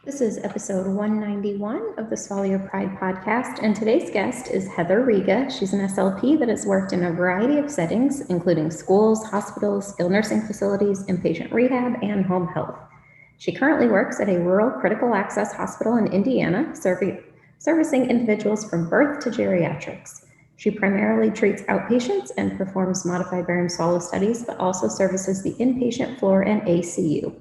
This is episode 191 of the Swallow Your Pride podcast, and today's guest is Heather Riga. She's an SLP that has worked in a variety of settings, including schools, hospitals, skilled nursing facilities, inpatient rehab, and home health. She currently works at a rural critical access hospital in Indiana, servicing individuals from birth to geriatrics. She primarily treats outpatients and performs modified barium swallow studies, but also services the inpatient floor and ACU.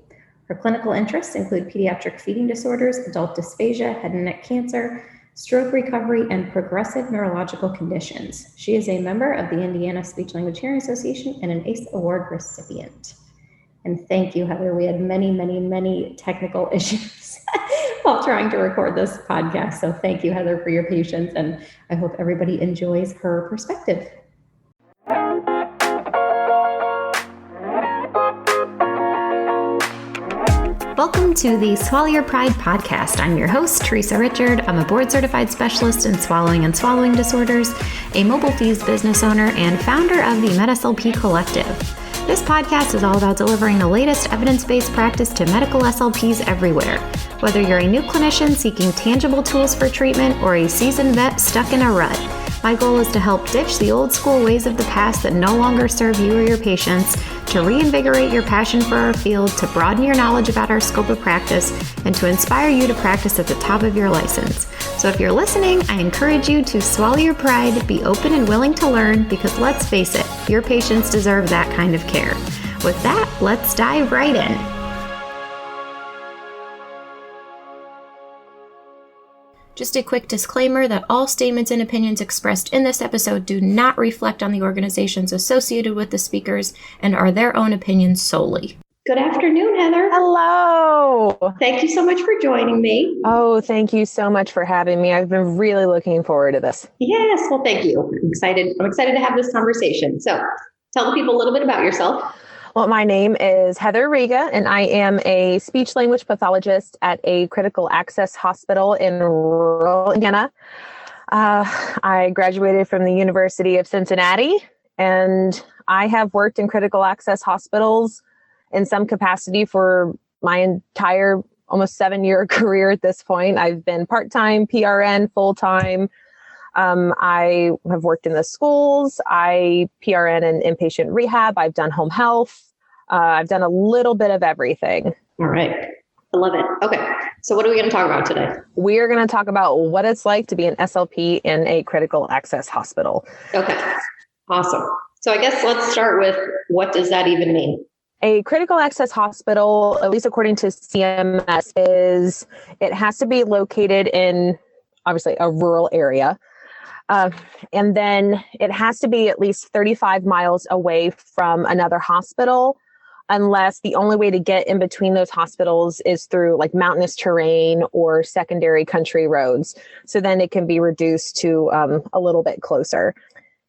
Her clinical interests include pediatric feeding disorders, adult dysphagia, head and neck cancer, stroke recovery, and progressive neurological conditions. She is a member of the Indiana Speech-Language Hearing Association and an ACE Award recipient. And thank you, Heather. We had many technical issues while trying to record this podcast. So thank you, Heather, for your patience, and I hope everybody enjoys her perspective. Welcome to the Swallow Your Pride podcast. I'm your host, Teresa Richard. I'm a board-certified specialist in swallowing and swallowing disorders, a mobile fees business owner, and founder of the MedSLP Collective. This podcast is all about delivering the latest evidence-based practice to medical SLPs everywhere. Whether you're a new clinician seeking tangible tools for treatment or a seasoned vet stuck in a rut, my goal is to help ditch the old school ways of the past that no longer serve you or your patients, to reinvigorate your passion for our field, to broaden your knowledge about our scope of practice, and to inspire you to practice at the top of your license. So if you're listening, I encourage you to swallow your pride, be open and willing to learn, because let's face it, your patients deserve that kind of care. With that, let's dive right in. Just a quick disclaimer that all statements and opinions expressed in this episode do not reflect on the organizations associated with the speakers and are their own opinions solely. Good afternoon, Heather. Hello. Thank you so much for joining me. Oh, thank you so much for having me. I've been really looking forward to this. Yes, well, thank you. I'm excited to have this conversation. So tell the people a little bit about yourself. Well, my name is Heather Riga, and I am a speech-language pathologist at a critical access hospital in rural Indiana. I graduated from the University of Cincinnati, and I have worked in critical access hospitals in some capacity for my entire almost 7-year career at this point. I've been part-time, PRN, full-time. I have worked in the schools. I PRN in inpatient rehab. I've done home health. I've done a little bit of everything. All right. I love it. Okay. So what are we going to talk about today? We are going to talk about what it's like to be an SLP in a critical access hospital. Okay. Awesome. So I guess let's start with, what does that even mean? A critical access hospital, at least according to CMS, it has to be located in, obviously, a rural area. And then it has to be at least 35 miles away from another hospital, unless the only way to get in between those hospitals is through like mountainous terrain or secondary country roads. So then it can be reduced to a little bit closer.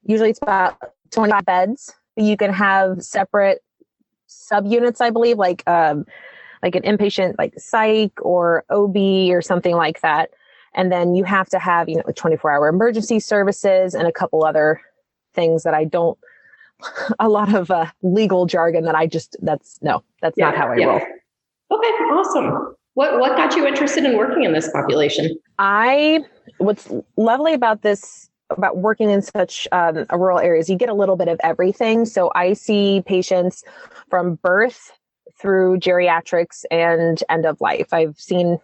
Usually it's about 25 beds. You can have separate subunits, I believe, like an inpatient, like psych or OB or something like that. And then you have to have, 24-hour emergency services and a couple other things that I don't, a lot of legal jargon that that's not how I roll. Okay, awesome. What got you interested in working in this population? What's lovely about working in such a rural area is you get a little bit of everything. So I see patients from birth through geriatrics and end of life. I've seen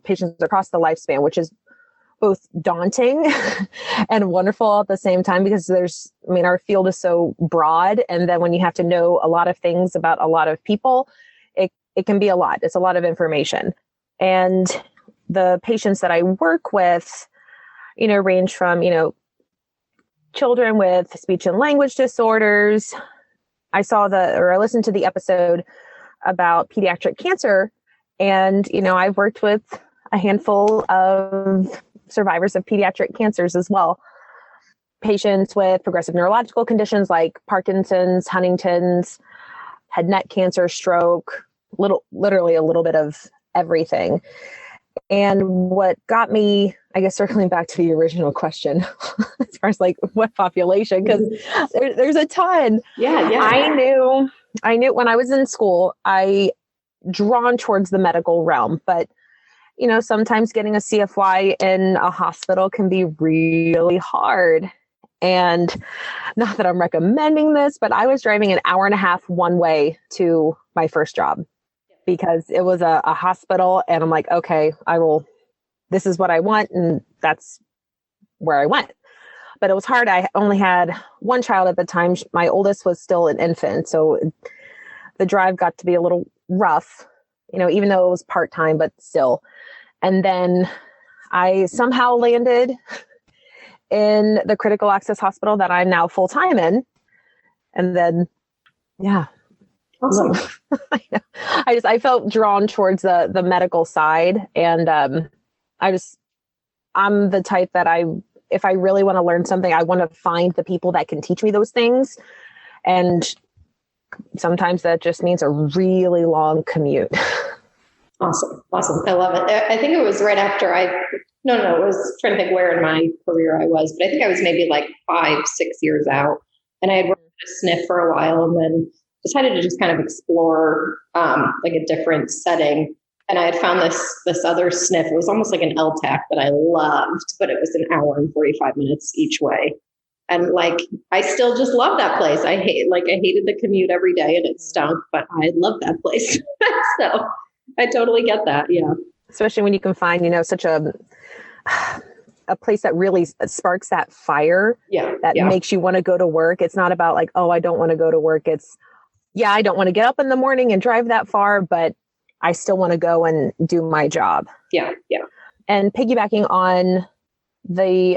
patients across the lifespan, which is both daunting and wonderful at the same time, because our field is so broad. And then when you have to know a lot of things about a lot of people, it can be a lot. It's a lot of information. And the patients that I work with, range from, children with speech and language disorders. I listened to the episode about pediatric cancer. And, I've worked with a handful of survivors of pediatric cancers as well. Patients with progressive neurological conditions like Parkinson's, Huntington's, head and neck cancer, stroke, literally a little bit of everything. And what got me, I guess, circling back to the original question, as far as like what population, because there's a ton. Yeah. I knew when I was in school, I drawn towards the medical realm, but sometimes getting a CFY in a hospital can be really hard. And not that I'm recommending this, but I was driving an hour and a half one way to my first job because it was a hospital. And I'm like, okay, this is what I want. And that's where I went. But it was hard. I only had one child at the time. My oldest was still an infant. So the drive got to be a little rough, even though it was part-time, but still. And then I somehow landed in the critical access hospital that I'm now full-time in. And then, yeah. Awesome. I felt drawn towards the medical side. And I'm the type that if I really want to learn something, I want to find the people that can teach me those things. And sometimes that just means a really long commute. Awesome. I love it. I think it was right after I was trying to think where in my career I was, but I think I was maybe like 5-6 years out, and I had worked at a SNF for a while and then decided to just kind of explore like a different setting. And I had found this other SNF. It was almost like an LTAC that I loved, but it was an hour and 45 minutes each way. And like, I still just love that place. I hated the commute every day and it stunk, but I love that place. So I totally get that. Yeah. Especially when you can find, such a place that really sparks that fire that makes you want to go to work. It's not about like, oh, I don't want to go to work. It's, I don't want to get up in the morning and drive that far, but I still want to go and do my job. Yeah. And piggybacking on the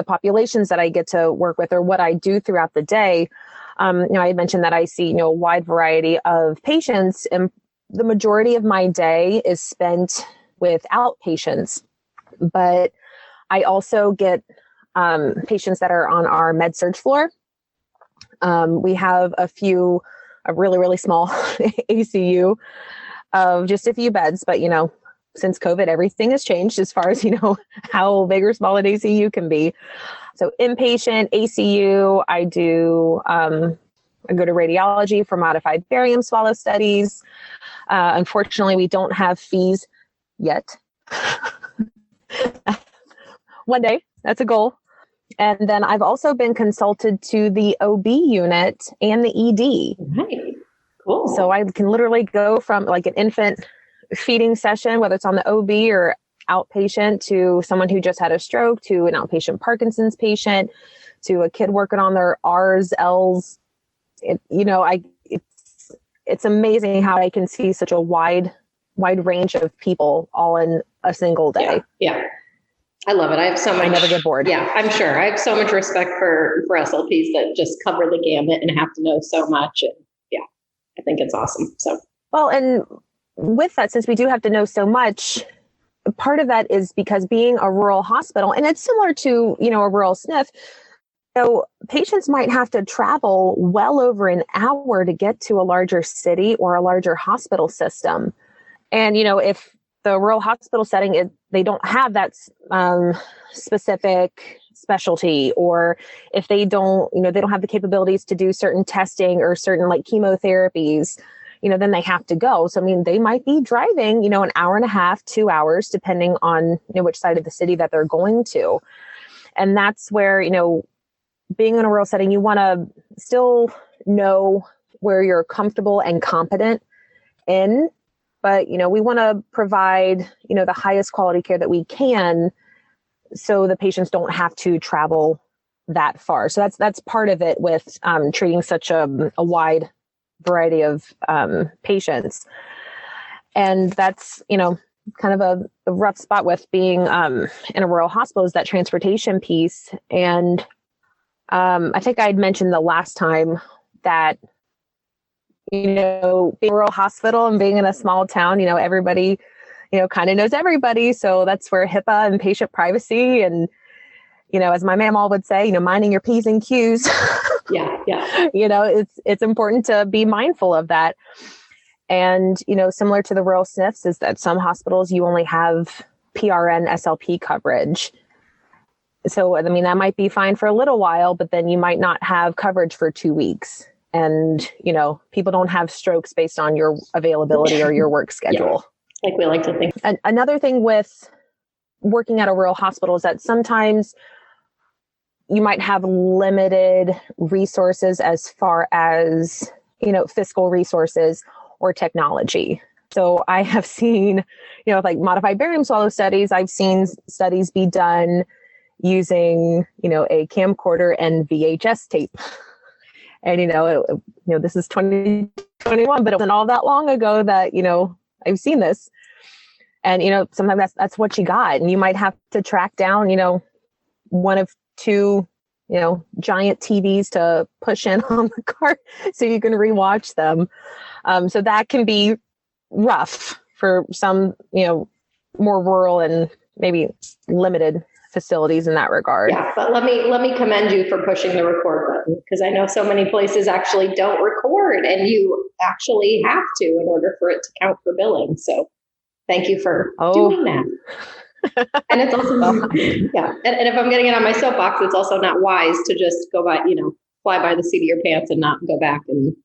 populations that I get to work with or what I do throughout the day, I had mentioned that I see, a wide variety of patients, and the majority of my day is spent with outpatients, but I also get patients that are on our med surg floor. We have a really, really small ACU of just a few beds, but since COVID, everything has changed as far as, how big or small an ACU can be. So inpatient, ACU, I go to radiology for modified barium swallow studies. Unfortunately, we don't have fees yet. One day, that's a goal. And then I've also been consulted to the OB unit and the ED. Right. Cool. So I can literally go from like an infant feeding session, whether it's on the OB or outpatient, to someone who just had a stroke, to an outpatient Parkinson's patient, to a kid working on their R's, L's. It's amazing how I can see such a wide range of people all in a single day. Yeah. I love it. I have so much. I never get bored. Yeah, I'm sure. I have so much respect for SLPs that just cover the gamut and have to know so much. And yeah, I think it's awesome. So, well, and with that, since we do have to know so much, part of that is because being a rural hospital, and it's similar to, a rural SNF, patients might have to travel well over an hour to get to a larger city or a larger hospital system. And, if the rural hospital setting, they don't have that specific specialty, or if they don't have the capabilities to do certain testing or certain like chemotherapies, then they have to go. So, they might be driving, an hour and a half, 2 hours, depending on which side of the city that they're going to. And that's where, being in a rural setting, you want to still know where you're comfortable and competent in. But, we want to provide, the highest quality care that we can, so the patients don't have to travel that far. So that's part of it with treating such a wide variety of patients. And that's, kind of a rough spot with being in a rural hospital, is that transportation piece. And I think I'd mentioned the last time that, being a rural hospital and being in a small town, everybody, kind of knows everybody. So that's where HIPAA and patient privacy and, as my mom all would say, minding your P's and Q's. Yeah. It's important to be mindful of that. And, similar to the rural SNFs, is that some hospitals, you only have PRN SLP coverage. So, that might be fine for a little while, but then you might not have coverage for 2 weeks. And, people don't have strokes based on your availability or your work schedule. like we like to think. Another thing with working at a rural hospital is that sometimes you might have limited resources as far as, fiscal resources or technology. So I have seen, like modified barium swallow studies, I've seen studies be done using, a camcorder and VHS tape. And, this is 2021, but it wasn't all that long ago that, I've seen this. And, sometimes that's what you got. And you might have to track down, one of two, giant TVs to push in on the cart so you can rewatch them. So that can be rough for some, more rural and maybe limited facilities in that regard. Yeah, but let me commend you for pushing the record button, because I know so many places actually don't record, and you actually have to in order for it to count for billing. So thank you for doing that. And it's also, yeah. And if I'm getting it on my soapbox, it's also not wise to just go by, fly by the seat of your pants and not go back and,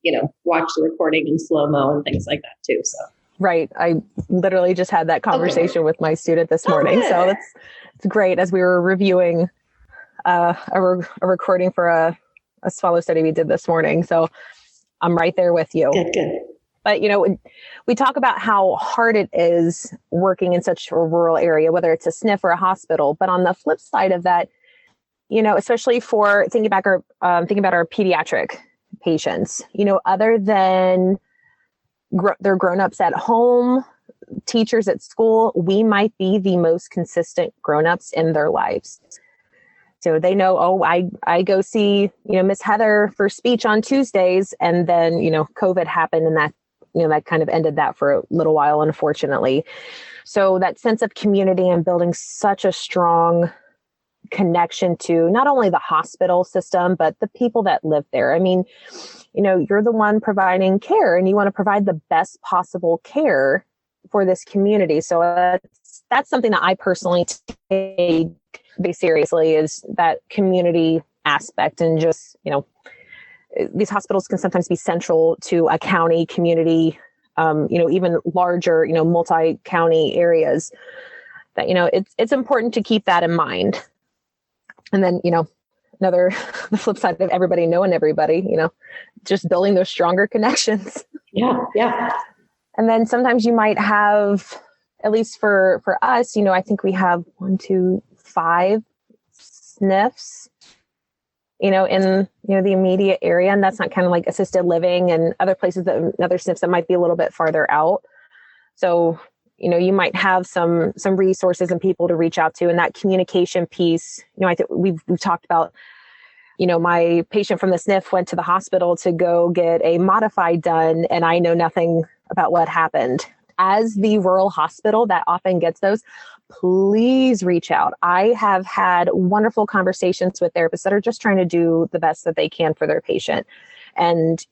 watch the recording in slow-mo and things like that too. So. Right. I literally just had that conversation with my student this morning. So it's great, as we were reviewing a recording for a swallow study we did this morning. So I'm right there with you. Good. But, we talk about how hard it is working in such a rural area, whether it's a SNF or a hospital. But on the flip side of that, especially for thinking about our pediatric patients, other than their grown-ups at home, teachers at school, we might be the most consistent grown-ups in their lives. So they know, I go see, Miss Heather for speech on Tuesdays, and then, COVID happened, and that, that kind of ended that for a little while, unfortunately. So that sense of community and building such a strong connection to not only the hospital system, but the people that live there. I mean, you're the one providing care, and you want to provide the best possible care for this community. So that's something that I personally take very seriously, is that community aspect. And just, these hospitals can sometimes be central to a county community, even larger, multi-county areas, that, it's important to keep that in mind. And then, the flip side of everybody knowing everybody, just building those stronger connections. Yeah. And then sometimes you might have, at least for us, I think we have 5 SNFs, in, the immediate area. And that's not kind of like assisted living and other places other SNFs that might be a little bit farther out. So, you might have some resources and people to reach out to, and that communication piece, I think we've talked about, my patient from the SNF went to the hospital to go get a modified done, and I know nothing about what happened. As the rural hospital that often gets those, please reach out. I have had wonderful conversations with therapists that are just trying to do the best that they can for their patient. And,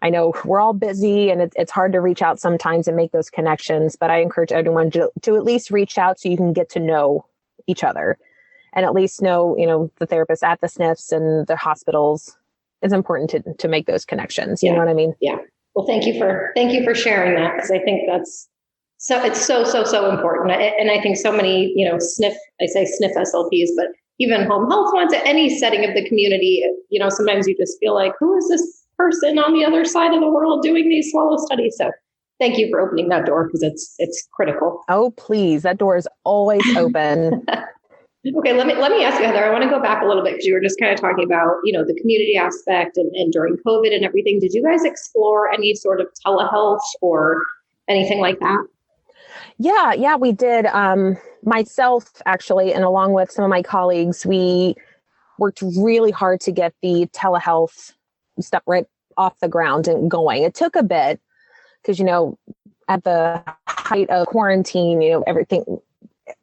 I know we're all busy, and it's hard to reach out sometimes and make those connections, but I encourage everyone to at least reach out so you can get to know each other, and at least know, the therapists at the SNFs and the hospitals. It's important to make those connections. You know what I mean? Yeah. Well, thank you for sharing that, because I think it's so important. And I think so many, SNF SLPs, but even home health ones, at any setting of the community, sometimes you just feel like, who is this person on the other side of the world doing these swallow studies? So thank you for opening that door, because it's critical. Oh, please. That door is always open. Okay. Let me ask you, Heather, I want to go back a little bit, because you were just kind of talking about, the community aspect and during COVID and everything. Did you guys explore any sort of telehealth or anything like that? Yeah, we did. Myself, actually, and along with some of my colleagues, we worked really hard to get the telehealth stuff right off the ground and going. It took a bit, because, at the height of quarantine, everything,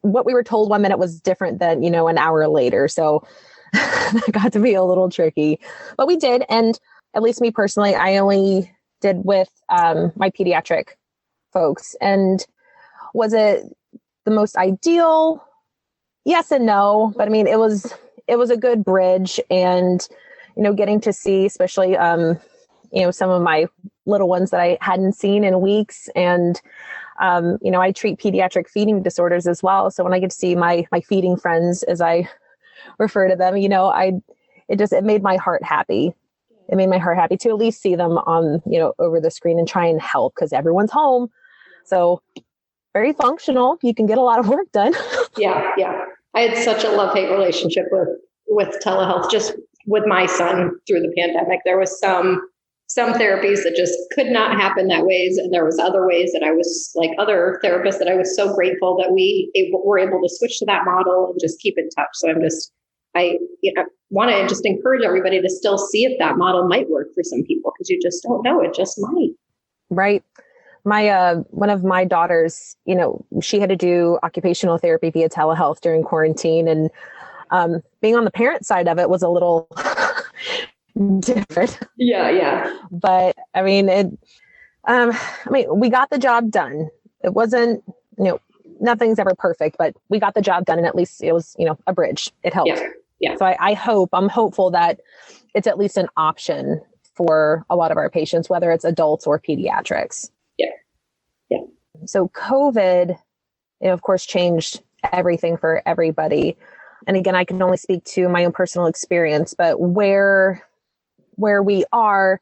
what we were told 1 minute was different than, an hour later. So it got to be a little tricky, but we did. And at least me personally, I only did with my pediatric folks. And was it the most ideal? Yes and no. But I mean, it was a good bridge, and, getting to see, especially, some of my little ones that I hadn't seen in weeks, and I treat pediatric feeding disorders as well. So when I get to see my feeding friends, as I refer to them, it made my heart happy. It made my heart happy to at least see them on, over the screen and try and help, because everyone's home. So very functional. You can get a lot of work done. Yeah. I had such a love-hate relationship with telehealth, just with my son through the pandemic. There was some therapies that just could not happen that ways. And there was other ways that I was like other therapists that I was so grateful that we were able to switch to that model and just keep in touch. So I want to just encourage everybody to still see if that model might work for some people, because you just don't know. It just might. Right. One of my daughters, she had to do occupational therapy via telehealth during quarantine, and being on the parent side of it was a little different. Yeah. But we got the job done. It wasn't, nothing's ever perfect, but we got the job done, and at least it was, a bridge. It helped. Yeah. So I'm hopeful that it's at least an option for a lot of our patients, whether it's adults or pediatrics. Yeah. So COVID, of course, changed everything for everybody. And again, I can only speak to my own personal experience, but where we are,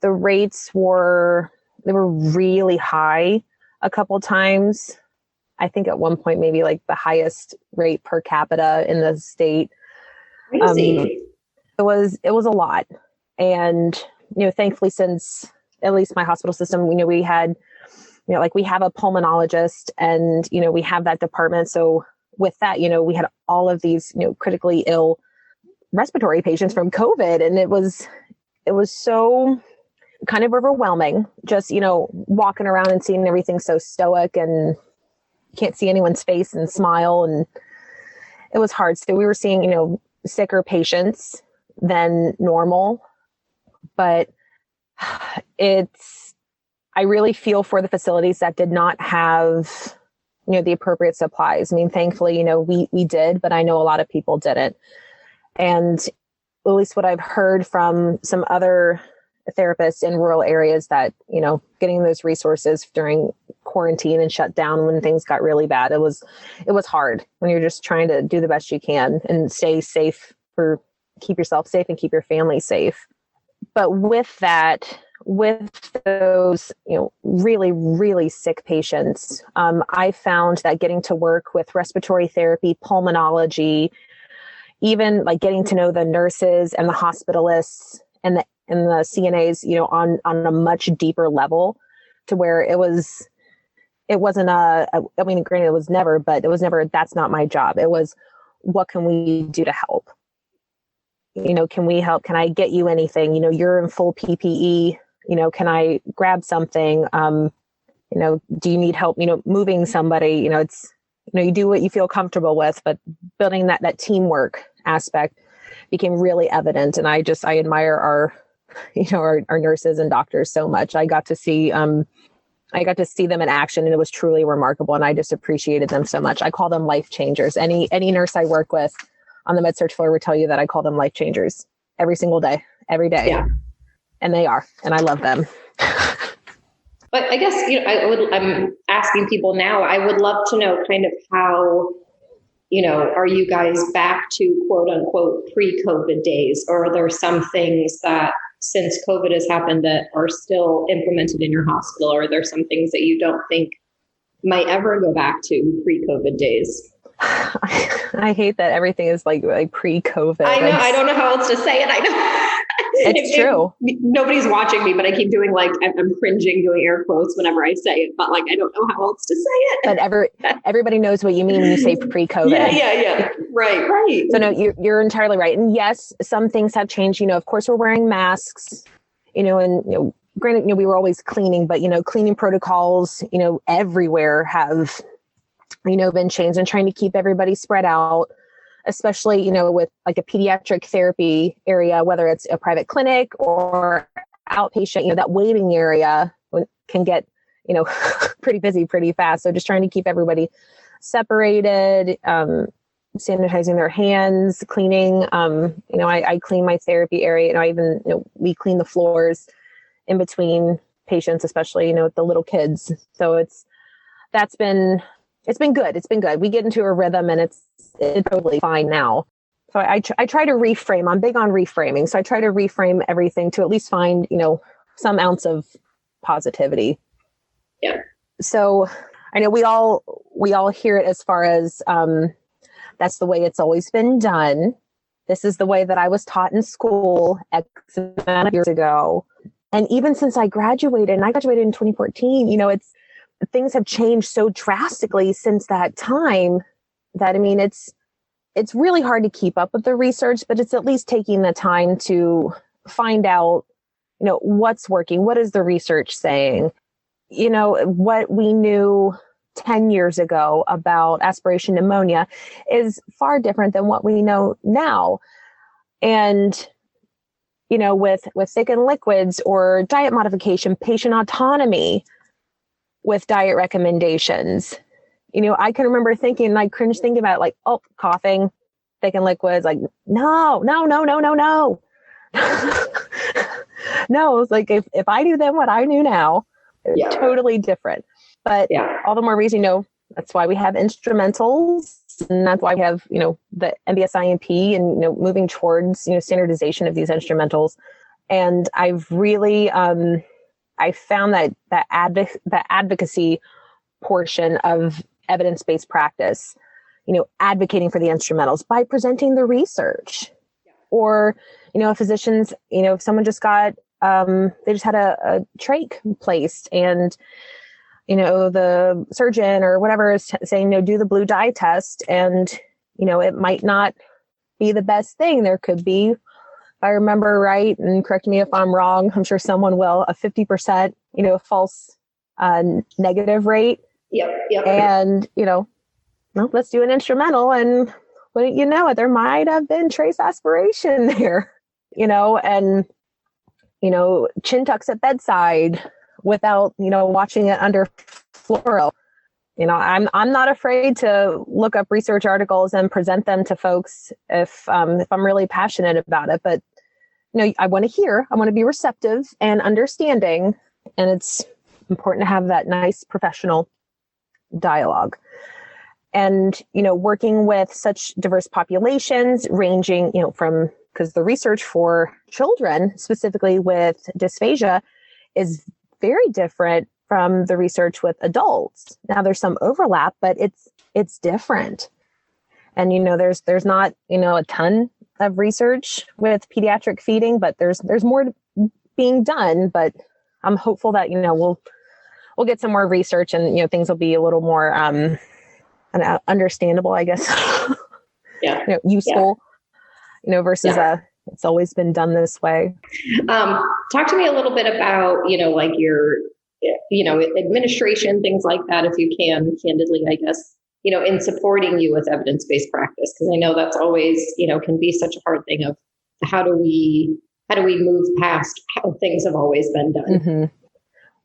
the rates were really high a couple times. I think at one point, maybe like the highest rate per capita in the state. Crazy. It was a lot. And, thankfully, since at least my hospital system, we had, we have a pulmonologist, and, we have that department. So with that, we had all of these, critically ill respiratory patients from COVID. And it was so kind of overwhelming, just, walking around and seeing everything so stoic and can't see anyone's face and smile. And it was hard. So we were seeing, sicker patients than normal, but I really feel for the facilities that did not have, the appropriate supplies. Thankfully, we did, but I know a lot of people didn't. And at least what I've heard from some other therapists in rural areas, that, getting those resources during quarantine and shut down when things got really bad, it was hard when you're just trying to do the best you can and stay safe, keep yourself safe and keep your family safe. But with those, really, really sick patients, I found that getting to work with respiratory therapy, pulmonology, even like getting to know the nurses and the hospitalists and the CNAs, on a much deeper level, to where it wasn't granted it was never, that's not my job. It was, what can we do to help? Can we help? Can I get you anything? You're in full PPE. Can I grab something? Do you need help, moving somebody? It's, you do what you feel comfortable with, but building that teamwork aspect became really evident. And I admire our nurses and doctors so much. I got to see them in action, and it was truly remarkable. And I just appreciated them so much. I call them life changers. Any nurse I work with on the med-surg floor would tell you that I call them life changers every single day, every day. Yeah. And they are, and I love them. But I guess, I'm asking people now, I would love to know kind of how, are you guys back to quote unquote pre-COVID days, or are there some things that since COVID has happened that are still implemented in your hospital? Or are there some things that you don't think might ever go back to pre-COVID days? I hate that everything is like pre-COVID. I know. I don't know how else to say it. I know. It's true. Nobody's watching me, but I keep doing I'm cringing, doing air quotes whenever I say it, but I don't know how else to say it. But everybody knows what you mean when you say pre-COVID. Yeah. Right. So no, you're entirely right. And yes, some things have changed. Of course we're wearing masks, and, granted, we were always cleaning, but, cleaning protocols, everywhere have, been changed, and trying to keep everybody spread out, especially, with like a pediatric therapy area, whether it's a private clinic or outpatient, that waiting area can get, pretty busy pretty fast. So just trying to keep everybody separated, sanitizing their hands, cleaning, I clean my therapy area, I even, we clean the floors in between patients, especially, with the little kids. So it's, it's been good. It's been good. We get into a rhythm and it's totally fine now. So I try to reframe. I'm big on reframing. So I try to reframe everything to at least find, some ounce of positivity. Yeah. So I know we all hear it as far as that's the way it's always been done. This is the way that I was taught in school X amount of years ago. And even since I graduated, and I graduated in 2014, things have changed so drastically since that time that, it's really hard to keep up with the research, but it's at least taking the time to find out, what's working. What is the research saying? What we knew 10 years ago about aspiration pneumonia is far different than what we know now. And, with thickened liquids or diet modification, patient autonomy with diet recommendations, I can remember thinking, I cringe thinking about it, coughing, thickened liquids, no. No, it's like, if I knew then what I knew now, it's totally different. But all the more reason, that's why we have instrumentals, and that's why we have, the MBS-IMP and, moving towards, standardization of these instrumentals. And I've really, I found that the advocacy portion of evidence-based practice, advocating for the instrumentals by presenting the research, or, physicians, if someone just got, they just had a trach placed, and, the surgeon or whatever is saying, do the blue dye test, and, it might not be the best thing. There could be, if I remember right, and correct me if I'm wrong, I'm sure someone will, a 50%, false negative rate. Yep. And, let's do an instrumental, and wouldn't you know it, there might have been trace aspiration there, and, chin tucks at bedside without, watching it under fluoro. I'm not afraid to look up research articles and present them to folks if I'm really passionate about it. But, I want to be receptive and understanding, and it's important to have that nice professional dialogue. And, working with such diverse populations ranging, from, because the research for children, specifically with dysphagia, is very different from the research with adults. Now there's some overlap, but it's different. And, there's not, a ton of research with pediatric feeding, but there's more being done. But I'm hopeful that, we'll get some more research, and, things will be a little more understandable, I guess. Useful, versus it's always been done this way. Talk to me a little bit about, your, administration, things like that, if you can, candidly, I guess, in supporting you with evidence-based practice, because I know that's always, can be such a hard thing of how do we move past how things have always been done. Mm-hmm.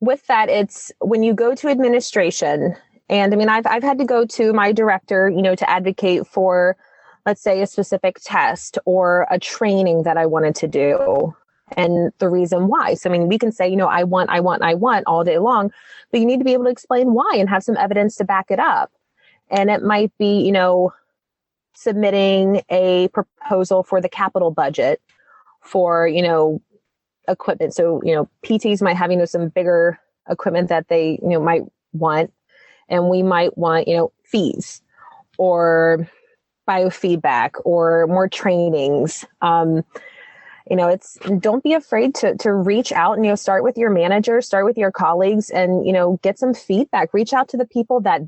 With that, it's when you go to administration, and I've had to go to my director, to advocate for, let's say, a specific test or a training that I wanted to do, and the reason why. So, we can say, I want all day long, but you need to be able to explain why and have some evidence to back it up. And it might be, submitting a proposal for the capital budget for, equipment. So, PTs might have, some bigger equipment that they, might want, and we might want, fees or biofeedback or more trainings. It's, don't be afraid to reach out and, start with your manager, start with your colleagues, and, get some feedback. Reach out to the people that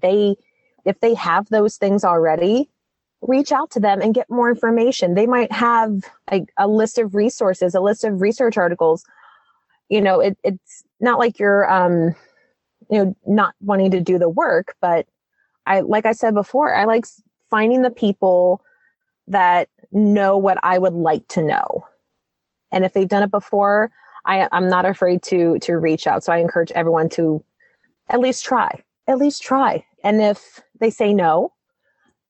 if they have those things already, reach out to them and get more information. They might have a list of resources, a list of research articles. It's not like you're, not wanting to do the work, but like I said before, I like finding the people that know what I would like to know. And if they've done it before, I'm not afraid to reach out. So I encourage everyone to at least try. And if they say no,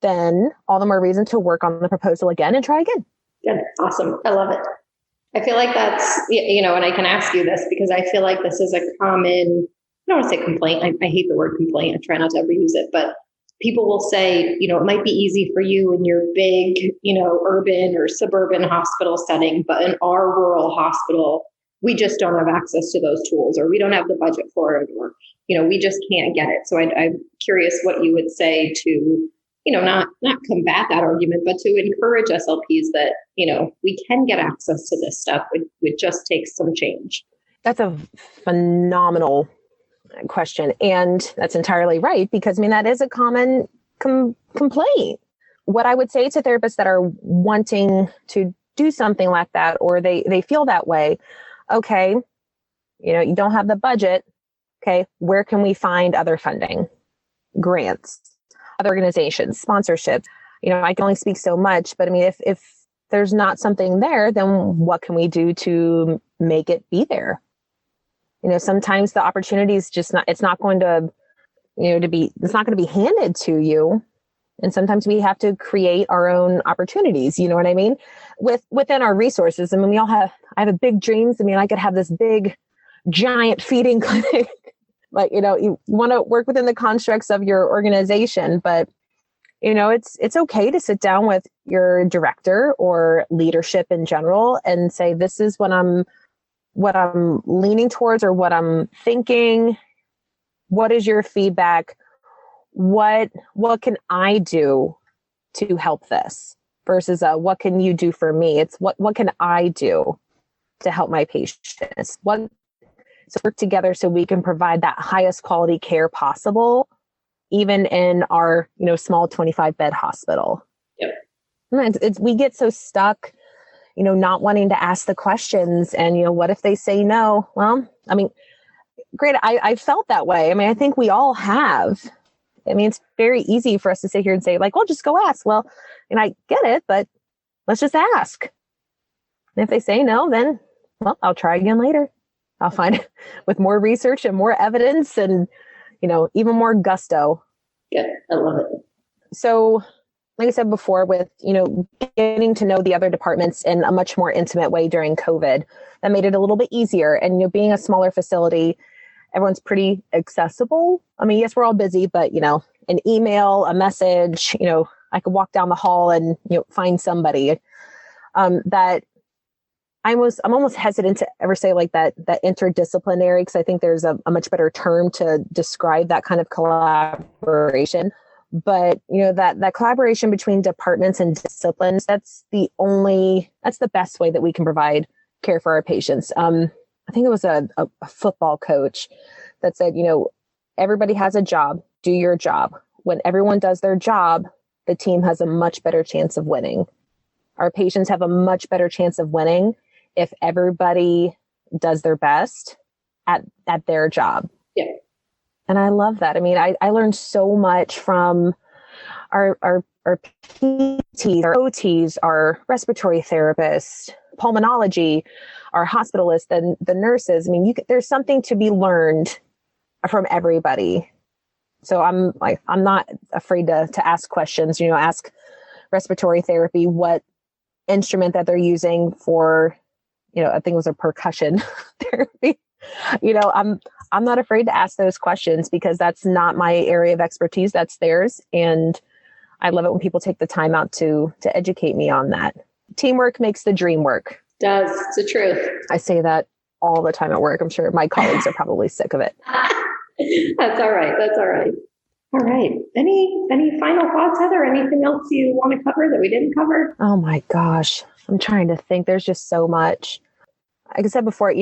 then all the more reason to work on the proposal again and try again. Good. Awesome. I love it. I feel like that's, and I can ask you this because I feel like this is a common don't want to say complaint. I hate the word complaint. I try not to ever use it, but people will say, it might be easy for you in your big, urban or suburban hospital setting, but in our rural hospital, we just don't have access to those tools, or we don't have the budget for it, or, we just can't get it. So I'm curious what you would say to, not combat that argument, but to encourage SLPs that, we can get access to this stuff. It just takes some change. That's a phenomenal question. And that's entirely right, because that is a common complaint. What I would say to therapists that are wanting to do something like that, or they feel that way, okay, you don't have the budget. Okay, where can we find other funding? Grants, other organizations, sponsorship. I can only speak so much, but if there's not something there, then what can we do to make it be there? Sometimes the opportunity is just it's not going to be handed to you. And sometimes we have to create our own opportunities. You know what I mean? Within our resources. I have big dreams. I could have this big, giant feeding clinic. But, you want to work within the constructs of your organization, but, it's okay to sit down with your director or leadership in general and say, this is what I'm leaning towards, or what I'm thinking. What is your feedback? What can I do to help this versus what can you do for me? It's what can I do to help my patients? So work together so we can provide that highest quality care possible, even in our small 25-bed hospital. Yep. We get so stuck, not wanting to ask the questions, and what if they say no? Well, great. I felt that way. I think we all have. It's very easy for us to sit here and say, well, just go ask. Well, and I get it, but let's just ask. And if they say no, then, well, I'll try again later. I'll find it with more research and more evidence and, even more gusto. Yeah, I love it. So, like I said before, with, getting to know the other departments in a much more intimate way during COVID, that made it a little bit easier. And, being a smaller facility, everyone's pretty accessible. Yes, we're all busy, but, an email, a message, I could walk down the hall and, find somebody that I'm almost hesitant to ever say that interdisciplinary, because I think there's a much better term to describe that kind of collaboration. But, that collaboration between departments and disciplines, that's the best way that we can provide care for our patients. I think it was a football coach that said, everybody has a job, do your job. When everyone does their job, the team has a much better chance of winning. Our patients have a much better chance of winning if everybody does their best at their job. Yeah. And I love that. I learned so much from our PTs, our OTs, our respiratory therapists, pulmonology, our hospitalists, and the nurses. There's something to be learned from everybody. So I'm not afraid to ask questions, ask respiratory therapy what instrument that they're using for, I think it was a percussion therapy. I'm not afraid to ask those questions, because that's not my area of expertise. That's theirs. And I love it when people take the time out to educate me on that. Teamwork makes the dream work. Does. It's the truth. I say that all the time at work. I'm sure my colleagues are probably sick of it. That's all right. That's all right. All right. Any final thoughts, Heather? Anything else you want to cover that we didn't cover? Oh my gosh. I'm trying to think. There's just so much. Like I said before,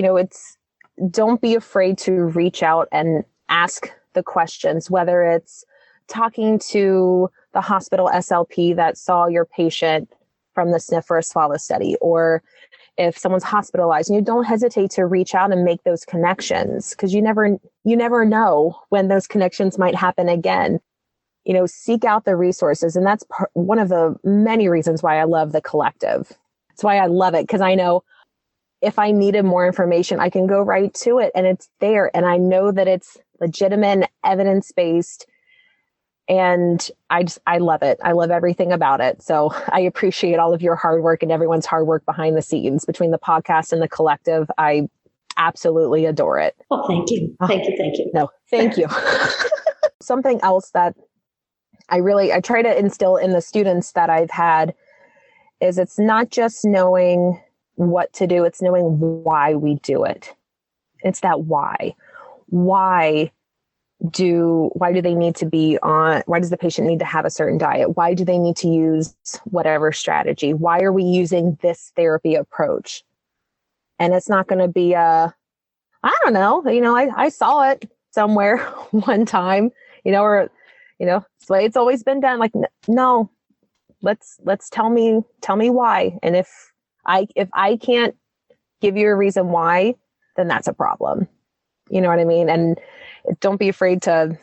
don't be afraid to reach out and ask the questions, whether it's talking to the hospital SLP that saw your patient from the sniff for a swallow study, or if someone's hospitalized, don't hesitate to reach out and make those connections, because you never know when those connections might happen again. Seek out the resources. And that's one of the many reasons why I love the collective. That's why I love it, because I know if I needed more information, I can go right to it and it's there. And I know that it's legitimate, evidence-based. And I love it. I love everything about it. So I appreciate all of your hard work and everyone's hard work behind the scenes between the podcast and the collective. I absolutely adore it. Well, thank you. Thank you. Thank you. No, thank you. Something else that I try to instill in the students that I've had is it's not just knowing what to do, it's knowing why we do it. It's that why. Why do they need to be on, why does the patient need to have a certain diet? Why do they need to use whatever strategy? Why are we using this therapy approach? And it's not going to be I don't know, I saw it somewhere one time, or, it's the way it's always been done. Like, no, let's tell me why. And if I can't give you a reason why, then that's a problem. You know what I mean? And don't be afraid to,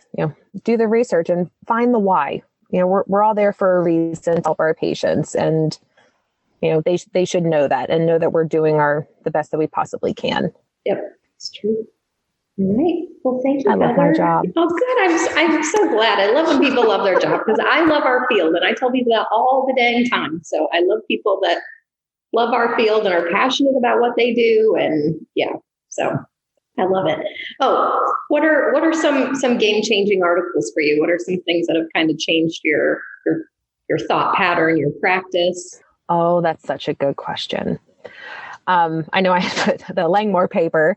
do the research and find the why. We're all there for a reason to help our patients, and, they should know that and know that we're doing the best that we possibly can. Yep. It's true. All right. Well, thank you, I love my job. Oh, good. I'm so glad. I love when people love their job, because I love our field, and I tell people that all the dang time. So I love people that love our field and are passionate about what they do. And yeah, so I love it. Oh, what are some game-changing articles for you? What are some things that have kind of changed your thought pattern, your practice? Oh, that's such a good question. I know I have the Langmore paper,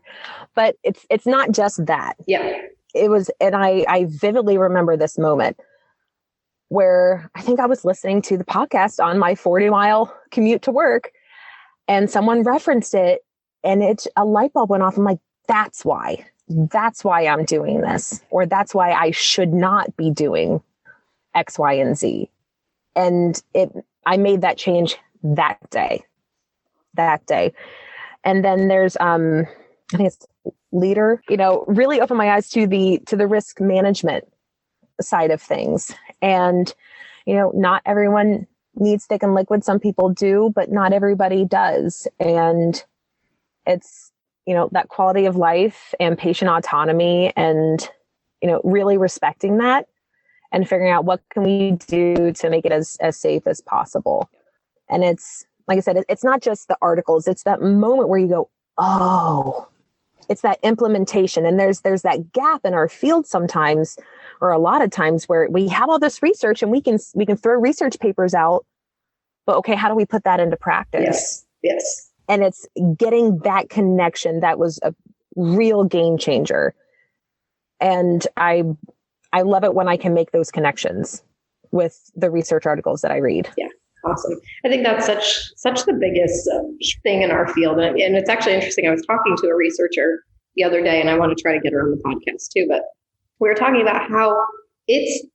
but it's not just that. Yeah. It was, and I vividly remember this moment where I think I was listening to the podcast on my 40-mile commute to work, and someone referenced it, and a light bulb went off. I'm like, that's why I'm doing this, or that's why I should not be doing X, Y, and Z. And I made that change that day. And then there's, I think it's Leader, really opened my eyes to the risk management side of things. And, not everyone needs thick and liquid. Some people do, but not everybody does. And it's, that quality of life and patient autonomy, and, really respecting that and figuring out what can we do to make it as safe as possible. And it's, like I said, it's not just the articles. It's that moment where you go, oh, it's that implementation. And there's that gap in our field sometimes, or a lot of times, where we have all this research and we can throw research papers out, but okay, how do we put that into practice? Yes. And it's getting that connection that was a real game changer. And I love it when I can make those connections with the research articles that I read. Yeah. Awesome. I think that's such the biggest thing in our field. And it's actually interesting. I was talking to a researcher the other day, and I want to try to get her on the podcast too, but we were talking about how it's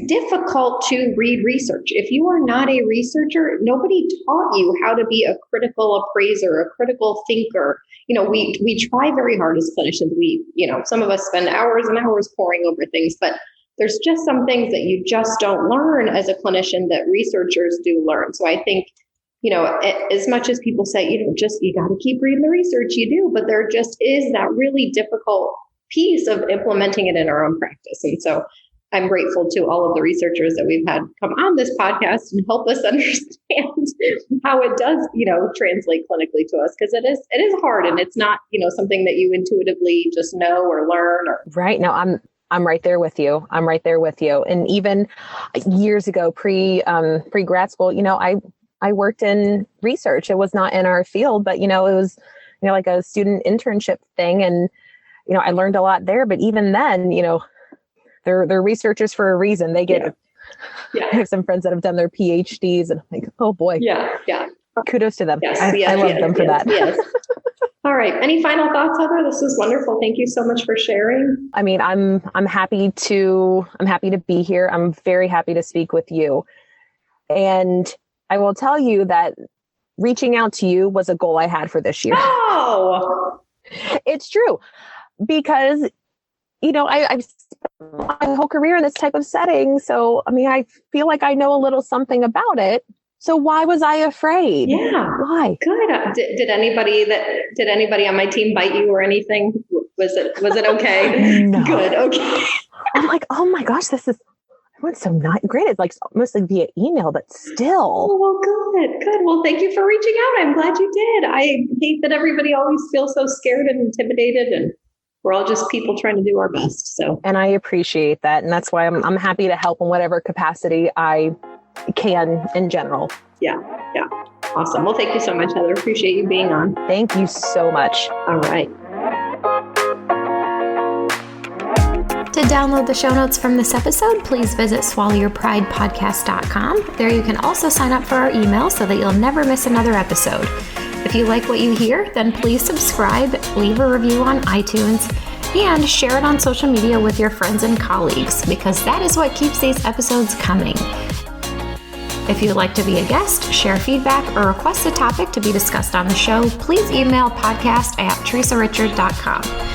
difficult to read research. If you are not a researcher, nobody taught you how to be a critical appraiser, a critical thinker. We try very hard as clinicians. Some of us spend hours and hours poring over things, but there's just some things that you just don't learn as a clinician that researchers do learn. So I think, as much as people say, you got to keep reading the research, you do, but there just is that really difficult piece of implementing it in our own practice. And so I'm grateful to all of the researchers that we've had come on this podcast and help us understand how it does, translate clinically to us, because it is hard, and it's not, something that you intuitively just know or learn. Right. No, I'm right there with you. And even years ago, pre-grad school, I worked in research. It was not in our field, but, it was, like a student internship thing. And, I learned a lot there. But even then, they're researchers for a reason. They get, I have some friends that have done their PhDs, and I'm like, oh boy. Yeah. Kudos to them. Yes, I love them for that. Yes. All right. Any final thoughts, Heather? This was wonderful. Thank you so much for sharing. I mean, I'm happy to be here. I'm very happy to speak with you. And I will tell you that reaching out to you was a goal I had for this year. Oh, it's true. Because, I've spent my whole career in this type of setting. So, I mean, I feel like I know a little something about it. So why was I afraid? Yeah. Why? Good. Did anybody on my team bite you or anything? Was it okay? No. Good. Okay. I'm like, oh my gosh, this is Everyone's so not granted, like almost like via email, but still. Oh, well, good. Well, thank you for reaching out. I'm glad you did. I hate that everybody always feels so scared and intimidated, and we're all just people trying to do our best. So, and I appreciate that. And that's why I'm happy to help in whatever capacity I can in general. Yeah. Awesome. Well, thank you so much, Heather. Appreciate you being on. Thank you so much. All right. To download the show notes from this episode, please visit swallowyourpridepodcast.com. There you can also sign up for our email so that you'll never miss another episode. If you like what you hear, then please subscribe, leave a review on iTunes, and share it on social media with your friends and colleagues, because that is what keeps these episodes coming. If you'd like to be a guest, share feedback, or request a topic to be discussed on the show, please email podcast@theresarichardcomp1248.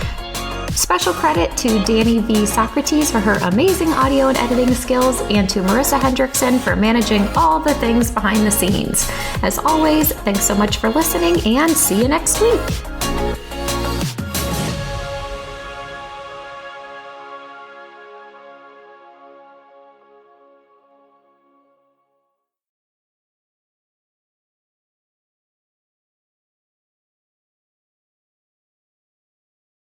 Special credit to Danny V. Socrates for her amazing audio and editing skills, and to Marissa Hendrickson for managing all the things behind the scenes. As always, thanks so much for listening, and see you next week.